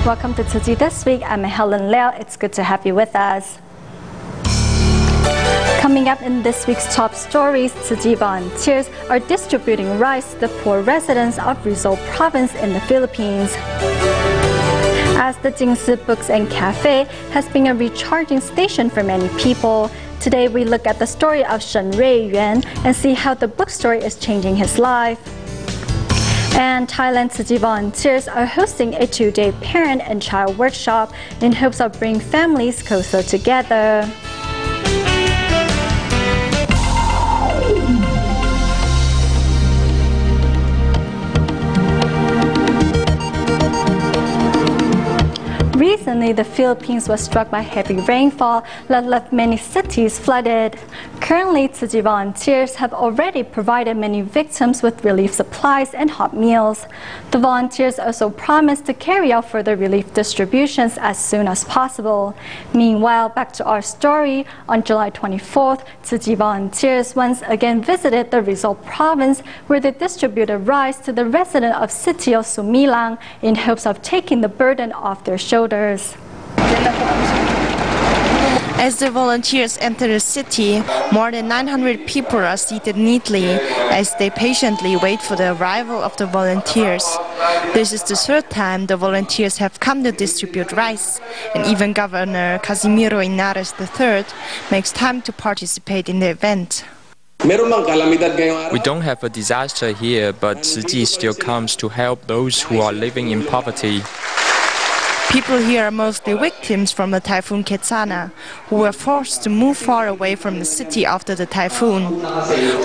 Welcome to Tzu Chi This Week. I'm Helen Liao. It's good to have you with us. Coming up in this week's top stories, Tzu Chi volunteers are distributing rice to the poor residents of Rizal Province in the Philippines. As the Jingsi Books and Cafe has been a recharging station for many people, today we look at the story of Shen Ruiyuan and see how the bookstore is changing his life. And Thailand Tzu Chi volunteers are hosting a 2-day parent and child workshop in hopes of bringing families closer together. Recently, the Philippines was struck by heavy rainfall that left many cities flooded. Currently, Tzu Chi volunteers have already provided many victims with relief supplies and hot meals. The volunteers also promised to carry out further relief distributions as soon as possible. Meanwhile, back to our story, on July 24th, Tzu Chi volunteers once again visited the Rizal Province where they distributed rice to the residents of city of Sumilang in hopes of taking the burden off their shoulders. As the volunteers enter the city, more than 900 people are seated neatly as they patiently wait for the arrival of the volunteers. This is the third time the volunteers have come to distribute rice, and even Governor Casimiro Inares III makes time to participate in the event. We don't have a disaster here, but Tzu Chi still comes to help those who are living in poverty. People here are mostly victims from the typhoon Ketsana, who were forced to move far away from the city after the typhoon.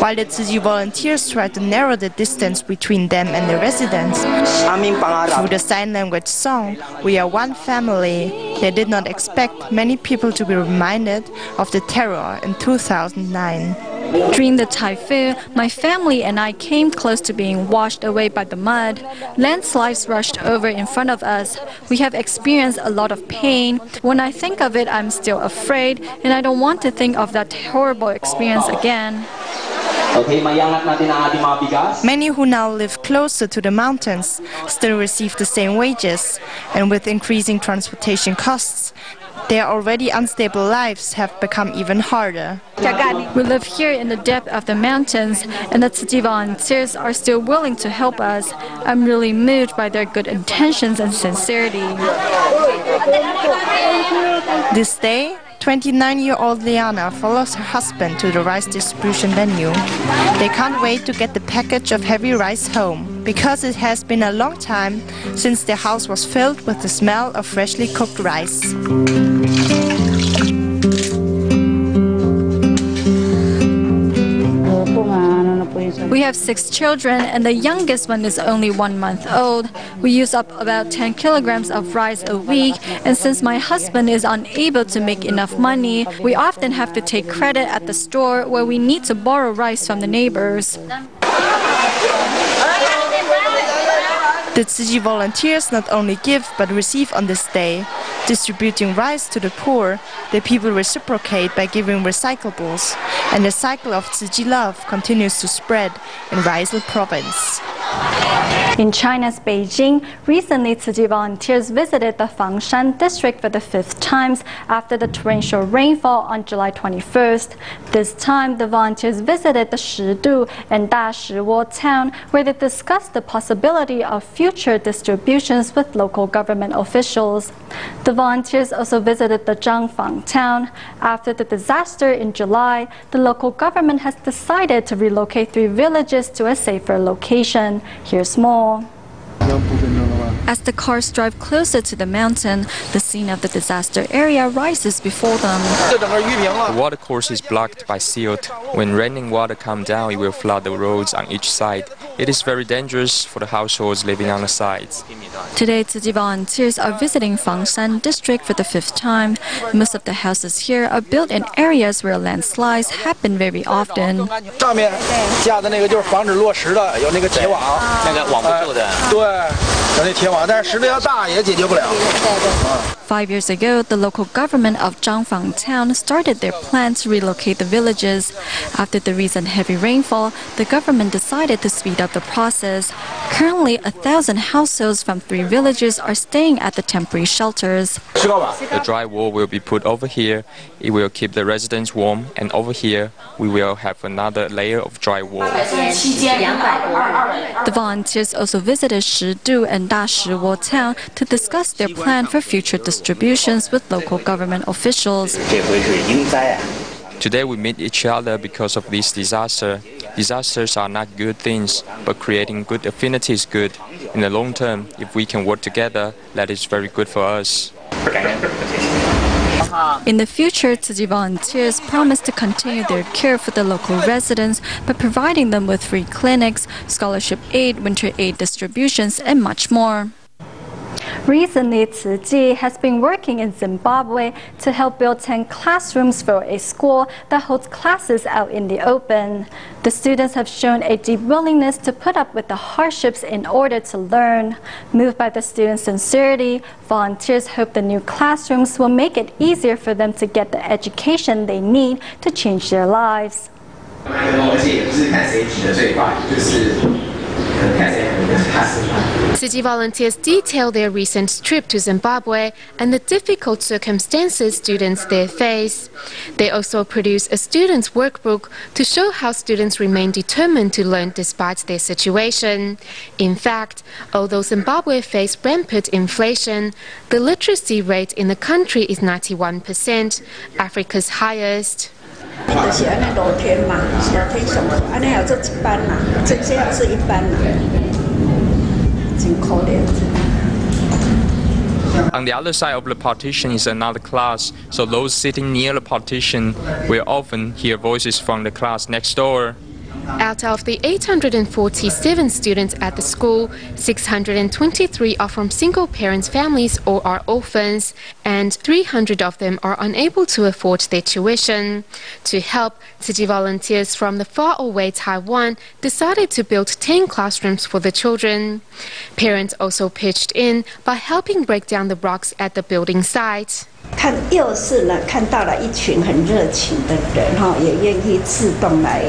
While the Tzu Chi volunteers try to narrow the distance between them and the residents, through the sign language song, "We Are One Family," they did not expect many people to be reminded of the terror in 2009. During the typhoon, my family and I came close to being washed away by the mud. Landslides rushed over in front of us. We have experienced a lot of pain. When I think of it, I'm still afraid, and I don't want to think of that horrible experience again. Many who now live closer to the mountains still receive the same wages, and with increasing transportation costs, their already unstable lives have become even harder. We live here in the depth of the mountains, and the Tzu Chi volunteers are still willing to help us. I'm really moved by their good intentions and sincerity. This day, 29-year-old Liana follows her husband to the rice distribution venue. They can't wait to get the package of heavy rice home, because it has been a long time since their house was filled with the smell of freshly cooked rice. We have 6 children, and the youngest one is only 1 month old. We use up about 10 kilograms of rice a week, and since my husband is unable to make enough money, we often have to take credit at the store where we need to borrow rice from the neighbors. The Tzu Chi volunteers not only give but receive on this day. Distributing rice to the poor, the people reciprocate by giving recyclables, and the cycle of Tzu Chi love continues to spread in Rizal Province. In China's Beijing, recently Tzu Chi volunteers visited the Fangshan district for the 5th time after the torrential rainfall on July 21st. This time, the volunteers visited the Shidu and Dashiwo town where they discussed the possibility of future distributions with local government officials. The volunteers also visited the Zhangfang town. After the disaster in July, the local government has decided to relocate 3 villages to a safer location. Here's more. As the cars drive closer to the mountain, the scene of the disaster area rises before them. The water course is blocked by silt. When raining water comes down, it will flood the roads on each side. It is very dangerous for the households living on the sides. Today, Tzu Chi volunteers are visiting Fangshan district for the 5th time. Most of the houses here are built in areas where landslides happen very often. 5 years ago, the local government of Zhangfang town started their plan to relocate the villages. After the recent heavy rainfall, the government decided to speed up the process. Currently, 1,000 households from 3 villages are staying at the temporary shelters. The dry wall will be put over here. It will keep the residents warm, and over here we will have another layer of dry wall. The volunteers also visited Shidu and Dashiwo town to discuss their plan for future distributions with local government officials. Today we meet each other because of this disaster. Disasters are not good things, but creating good affinity is good. In the long term, if we can work together, that is very good for us. In the future, Tzu Chi volunteers promise to continue their care for the local residents by providing them with free clinics, scholarship aid, winter aid distributions, and much more. Recently, Tzu Chi has been working in Zimbabwe to help build 10 classrooms for a school that holds classes out in the open. The students have shown a deep willingness to put up with the hardships in order to learn. Moved by the students' sincerity, volunteers hope the new classrooms will make it easier for them to get the education they need to change their lives. Tzu Chi volunteers detail their recent trip to Zimbabwe and the difficult circumstances students there face. They also produce a student's workbook to show how students remain determined to learn despite their situation. In fact, although Zimbabwe faces rampant inflation, the literacy rate in the country is 91%, Africa's highest. On the other side of the partition is another class, so those sitting near the partition will often hear voices from the class next door. Out of the 847 students at the school, 623 are from single-parent families or are orphans, and 300 of them are unable to afford their tuition. To help, Tzu Chi volunteers from the faraway Taiwan decided to build 10 classrooms for the children. Parents also pitched in by helping break down the rocks at the building site. 又是呢，看到了一群很热情的人哈，也愿意自动来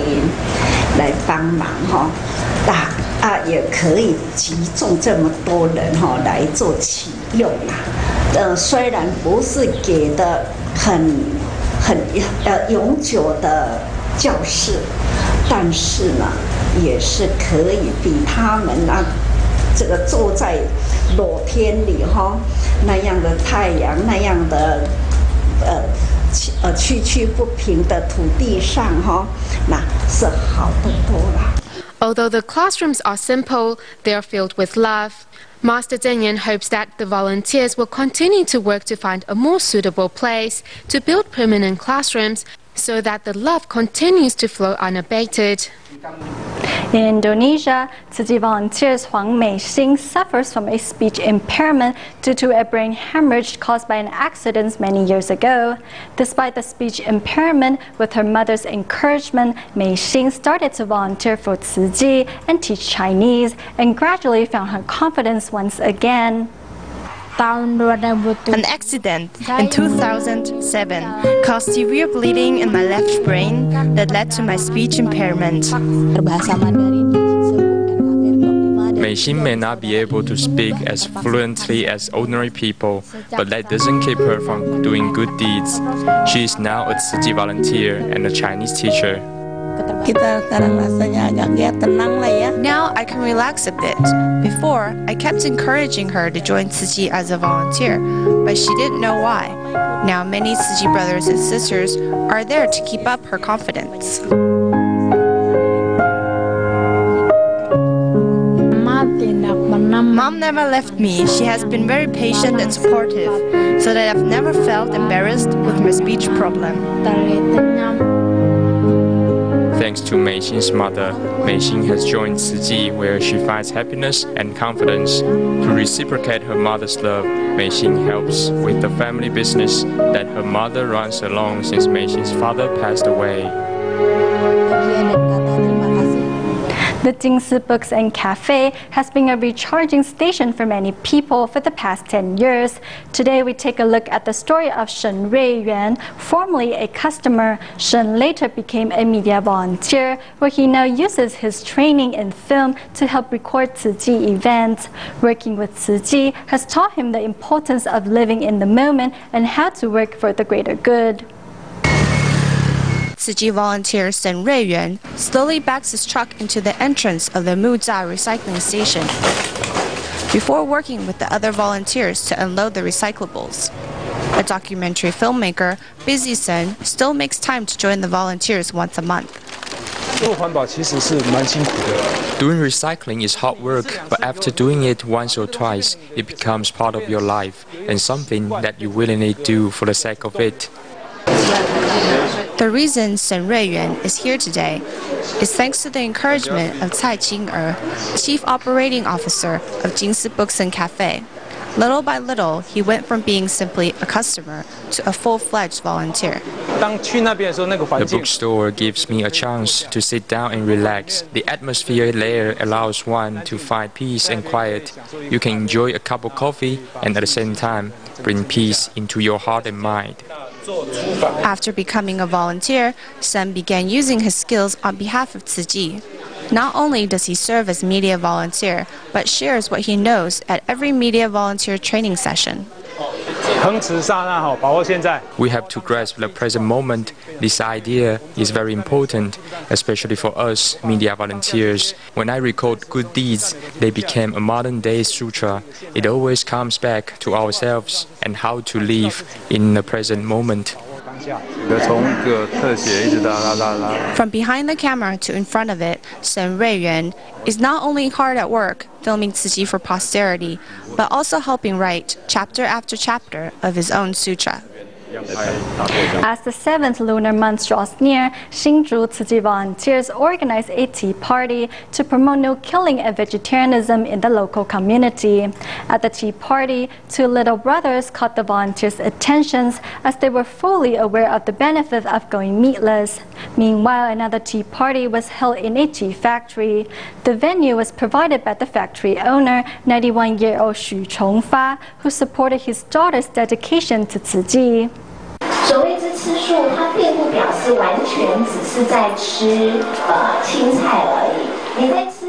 帮忙哈，也可以集中这么多人哈来做启用啊。虽然不是给的很永久的教室，但是呢，也是可以比他们这个坐在露天里哈，那样的太阳，那样的崎岖不平的土地上哈，那是好得多了。Although the classrooms are simple, they are filled with love. Master Deng Yan hopes that the volunteers will continue to work to find a more suitable place to build permanent classrooms so that the love continues to flow unabated. In Indonesia, Tzu Chi volunteers Huang Mei-xing suffers from a speech impairment due to a brain hemorrhage caused by an accident many years ago. Despite the speech impairment, with her mother's encouragement, Mei-xing started to volunteer for Tzu Chi and teach Chinese, and gradually found her confidence once again. An accident in 2007 caused severe bleeding in my left brain that led to my speech impairment. Mei-xing may not be able to speak as fluently as ordinary people, but that doesn't keep her from doing good deeds. She is now a Tzu Chi volunteer and a Chinese teacher. Now I can relax a bit. Before, I kept encouraging her to join Tzu Chi as a volunteer, but she didn't know why. Now many Tzu Chi brothers and sisters are there to keep up her confidence. Mom never left me. She has been very patient and supportive, so that I've never felt embarrassed with my speech problem. Thanks to Mei-xing's mother, Mei-xing has joined Tzu Chi, where she finds happiness and confidence. To reciprocate her mother's love, Mei-xing helps with the family business that her mother runs alone since Mei-xing's father passed away. The Jingsi Books and Cafe has been a recharging station for many people for the past 10 years. Today we take a look at the story of Shen Ruiyuan, formerly a customer. Shen later became a media volunteer, where he now uses his training in film to help record Tzu Chi events. Working with Tzu Chi has taught him the importance of living in the moment and how to work for the greater good. Tzu Chi volunteer Shen Ruiyuan slowly backs his truck into the entrance of the Muzha recycling station before working with the other volunteers to unload the recyclables. A documentary filmmaker, Busy Sen, still makes time to join the volunteers once a month. Doing recycling is hard work, but after doing it once or twice, it becomes part of your life and something that you willingly do for the sake of it. The reason Shen Ruiyuan is here today is thanks to the encouragement of Cai Qing'er, Chief Operating Officer of Jingsi Books and Cafe. Little by little, he went from being simply a customer to a full-fledged volunteer. The bookstore gives me a chance to sit down and relax. The atmosphere there allows one to find peace and quiet. You can enjoy a cup of coffee and at the same time bring peace into your heart and mind. After becoming a volunteer, Shen began using his skills on behalf of Tzu Chi. Not only does he serve as media volunteer, but shares what he knows at every media volunteer training session. We have to grasp the present moment. This idea is very important, especially for us media volunteers. When I record good deeds, they became a modern-day sutra. It always comes back to ourselves and how to live in the present moment. From behind the camera to in front of it, Shen Ruiyuan is not only hard at work filming Tzu Chi for posterity, but also helping write chapter after chapter of his own sutra. As the 7th lunar month draws near, Hsinchu Tzu Chi volunteers organize a tea party to promote no killing and vegetarianism in the local community. At the tea party, two little brothers caught the volunteers' attentions as they were fully aware of the benefit of going meatless. Meanwhile, another tea party was held in a tea factory. The venue was provided by the factory owner, 91-year-old Xu Chongfa, who supported his daughter's dedication to Tzu Chi. 所谓之吃素，它并不表示完全只是在吃青菜而已。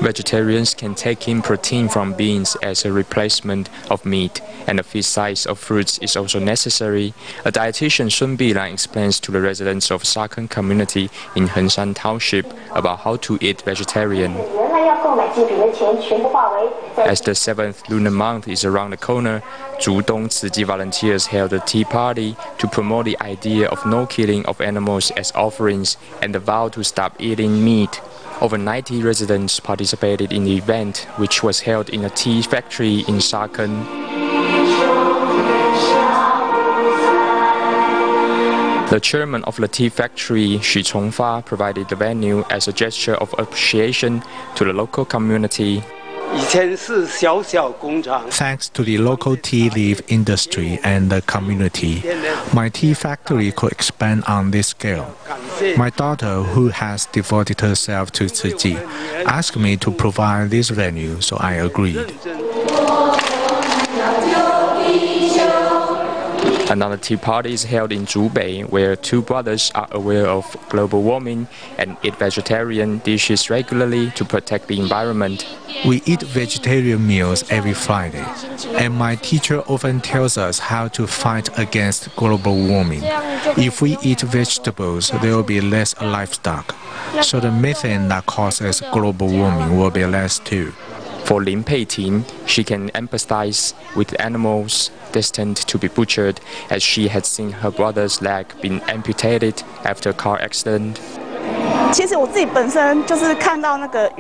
Vegetarians can take in protein from beans as a replacement of meat, and a feed size of fruits is also necessary. A dietitian Sun Bilan explains to the residents of Sakeng community in Hengshan Township about how to eat vegetarian. As the 7th lunar month is around the corner, Zhudong Tzu Chi volunteers held a tea party to promote the idea of no killing of animals as offerings and the vow to stop eating meat. Over 90 residents participated in the event, which was held in a tea factory in Sakeng. The chairman of the tea factory, Xu Chongfa, provided the venue as a gesture of appreciation to the local community. Thanks to the local tea leaf industry and the community, my tea factory could expand on this scale. My daughter, who has devoted herself to Tzu Chi, asked me to provide this venue, so I agreed. Another tea party is held in Zhubei, where two brothers are aware of global warming and eat vegetarian dishes regularly to protect the environment. We eat vegetarian meals every Friday, and my teacher often tells us how to fight against global warming. If we eat vegetables, there will be less livestock, so the methane that causes global warming will be less too. For Lin Peiting, she can empathize with animals destined to be butchered, as she had seen her brother's leg being amputated after a car accident.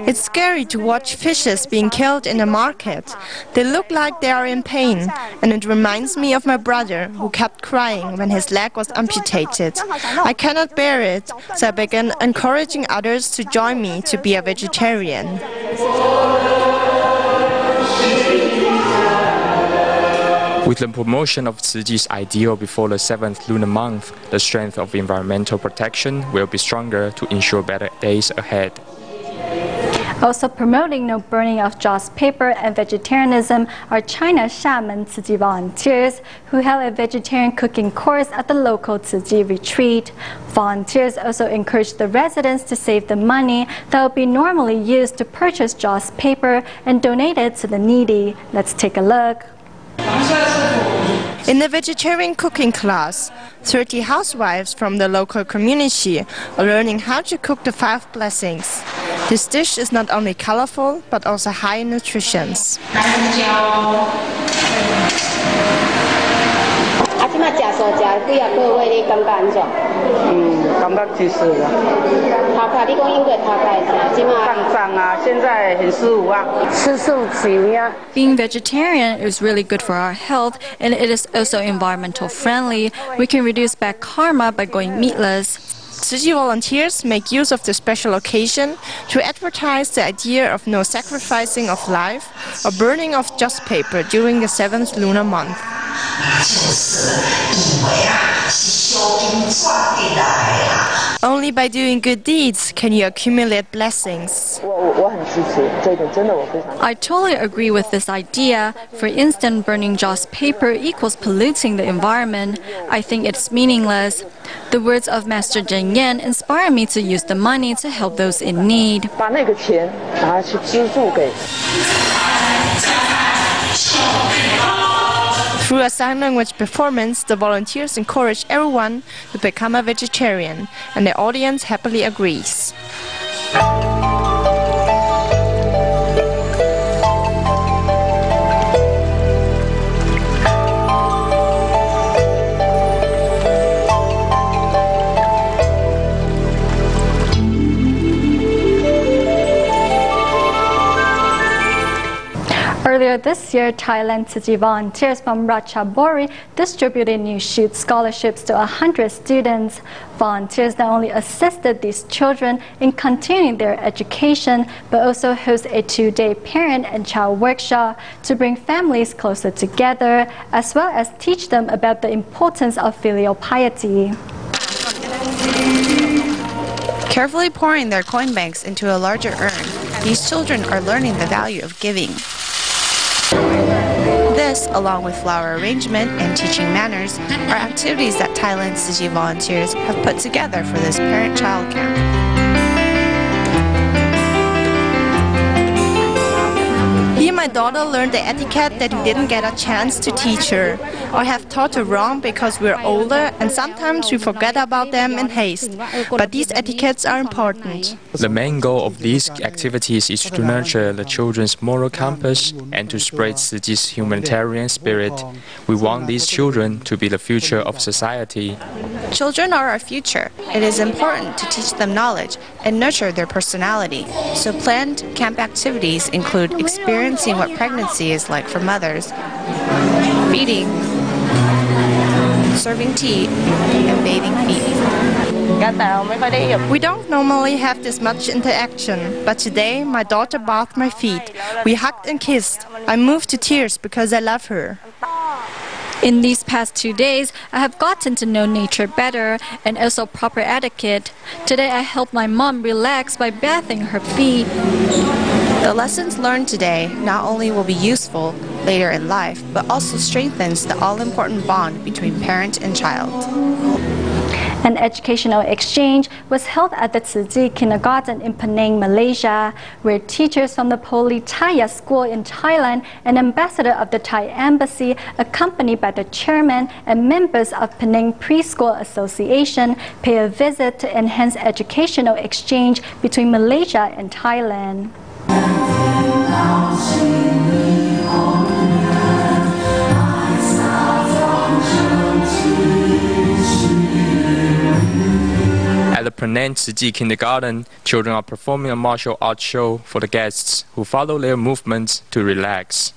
It's scary to watch fishes being killed in the market. They look like they are in pain, and it reminds me of my brother, who kept crying when his leg was amputated. I cannot bear it, so I began encouraging others to join me to be a vegetarian. With the promotion of Tzu Chi's ideal before the 7th lunar month, the strength of environmental protection will be stronger to ensure better days ahead. Also promoting no burning of joss paper and vegetarianism are China's Xiamen Tzu Chi volunteers who held a vegetarian cooking course at the local Tzu Chi retreat. Volunteers also encouraged the residents to save the money that would be normally used to purchase joss paper and donate it to the needy. Let's take a look. In the vegetarian cooking class, 30 housewives from the local community are learning how to cook the 5 blessings. This dish is not only colorful, but also high in nutrition. Being vegetarian is really good for our health, and it is also environmental friendly. We can reduce bad karma by going meatless. Tzu Chi volunteers make use of the special occasion to advertise the idea of no sacrificing of life or burning of joss paper during the 7th lunar month. Only by doing good deeds can you accumulate blessings. I totally agree with this idea. For instance, burning joss paper equals polluting the environment. I think it's meaningless. The words of Master Zhen Yan inspire me to use the money to help those in need. Through a sign language performance, the volunteers encourage everyone to become a vegetarian, and the audience happily agrees. Earlier this year, Thailand Tzu Chi volunteers from Ratchaburi distributed new shoot scholarships to 100 students. Volunteers not only assisted these children in continuing their education, but also host a 2-day parent and child workshop to bring families closer together, as well as teach them about the importance of filial piety. Carefully pouring their coin banks into a larger urn, these children are learning the value of giving. This, along with flower arrangement and teaching manners, are activities that Thailand's Tzu Chi volunteers have put together for this parent-child camp. Here my daughter learned the etiquette that we didn't get a chance to teach her, or have taught her wrong because we're older and sometimes we forget about them in haste. But these etiquettes are important. The main goal of these activities is to nurture the children's moral compass and to spread Tzu Chi's humanitarian spirit. We want these children to be the future of society. Children are our future. It is important to teach them knowledge and nurture their personality. So planned camp activities include experiencing what pregnancy is like for mothers, feeding, serving tea, and bathing feet. We don't normally have this much interaction, but today my daughter bathed my feet. We hugged and kissed. I moved to tears because I love her. In these past 2 days, I have gotten to know nature better and also proper etiquette. Today I helped my mom relax by bathing her feet. The lessons learned today not only will be useful later in life, but also strengthens the all-important bond between parent and child. An educational exchange was held at the Tzu Chi kindergarten in Penang, Malaysia, where teachers from the Politaya school in Thailand, an ambassador of the Thai embassy, accompanied by the chairman and members of Penang Preschool Association, pay a visit to enhance educational exchange between Malaysia and Thailand. At the Penang Tzu Chi kindergarten, children are performing a martial arts show for the guests who follow their movements to relax.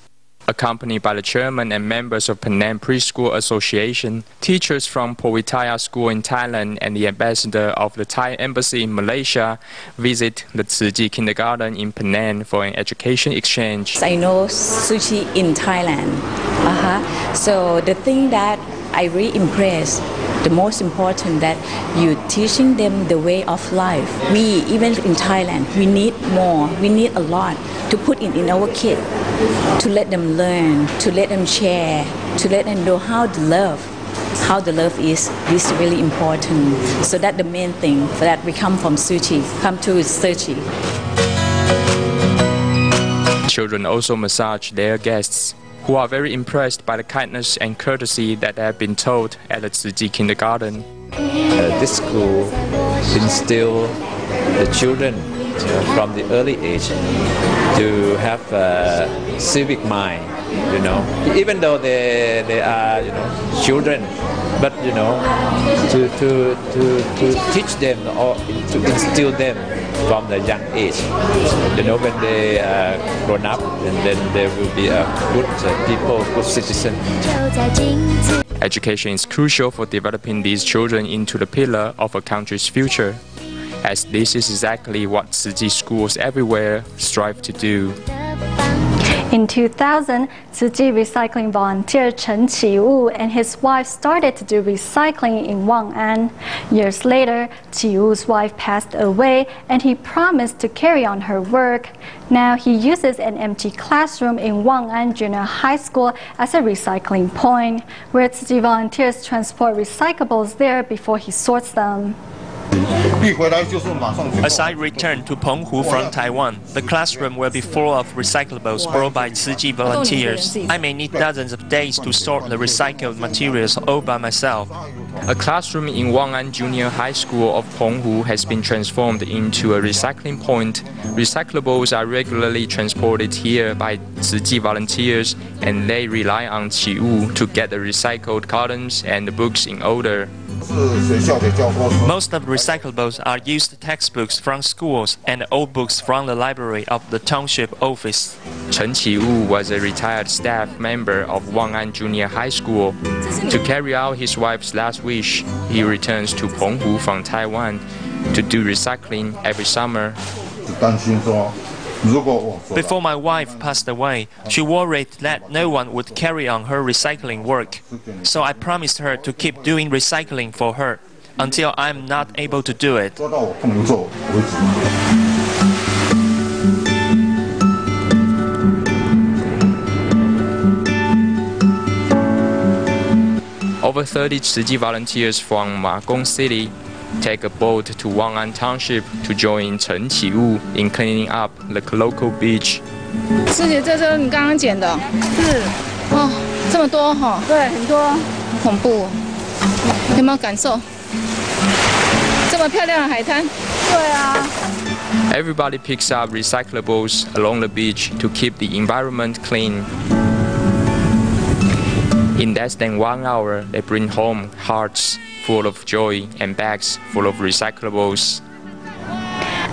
Accompanied by the chairman and members of Penang Preschool Association, teachers from Politaya School in Thailand and the ambassador of the Thai embassy in Malaysia visit the Tzu Chi kindergarten in Penang for an education exchange. I know Tzu Chi in Thailand. So the thing that I really impressed. The most important that you teaching them the way of life. We, even in Thailand, we need more. We need a lot to put in our kids, to let them learn, to let them share, to let them know how the love is really important. So that's the main thing that we come from Tzu Chi, come to Tzu Chi. Children also massage their guests, who are very impressed by the kindness and courtesy that they have been taught at the Tzu Chi kindergarten. This school instills the children from the early age to have a civic mind, even though they are, children, but, to teach them or to instill them from the young age. When they are grown up, and then they will be a good people, good citizen. Education is crucial for developing these children into the pillar of a country's future, as this is exactly what Tzu Chi schools everywhere strive to do. In 2000, Tzu Chi recycling volunteer Chen Qi and his wife started to do recycling in Wang'an. Years later, Qi wife passed away and he promised to carry on her work. Now he uses an empty classroom in Wang'an Junior High School as a recycling point, where Tzu Chi volunteers transport recyclables there before he sorts them. As I return to Penghu from Taiwan, the classroom will be full of recyclables brought by Tzu Chi volunteers. I may need dozens of days to sort the recycled materials all by myself. A classroom in Wang'an Junior High School of Penghu has been transformed into a recycling point. Recyclables are regularly transported here by Tzu Chi volunteers, and they rely on Qi Wu to get the recycled cartons and the books in order. Most of the recyclables are used textbooks from schools and old books from the library of the township office. Chen Qi was a retired staff member of Wang'an Junior High School. To carry out his wife's last wish, he returns to Penghu from Taiwan to do recycling every summer. Before my wife passed away, she worried that no one would carry on her recycling work. So I promised her to keep doing recycling for her until I'm not able to do it. Over 30 Tzu Chi volunteers from Ma Gong City take a boat to Wang'an Township to join Chen Qi in cleaning up the local beach. 师姐，这就是你刚刚捡的？是。哦，这么多哈？对，很多。恐怖，有没有感受？这么漂亮的海滩？对啊。Everybody picks up recyclables along the beach to keep the environment clean. In less than 1 hour, they bring home hearts full of joy and bags full of recyclables.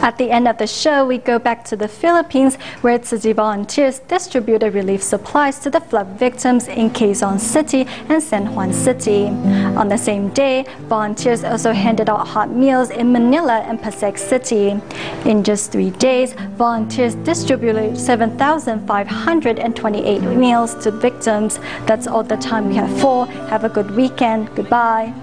At the end of the show, we go back to the Philippines, where Tzu Chi volunteers distributed relief supplies to the flood victims in Quezon City and San Juan City. On the same day, volunteers also handed out hot meals in Manila and Pasig City. In just 3 days, volunteers distributed 7,528 meals to victims. That's all the time we have for. Have a good weekend. Goodbye.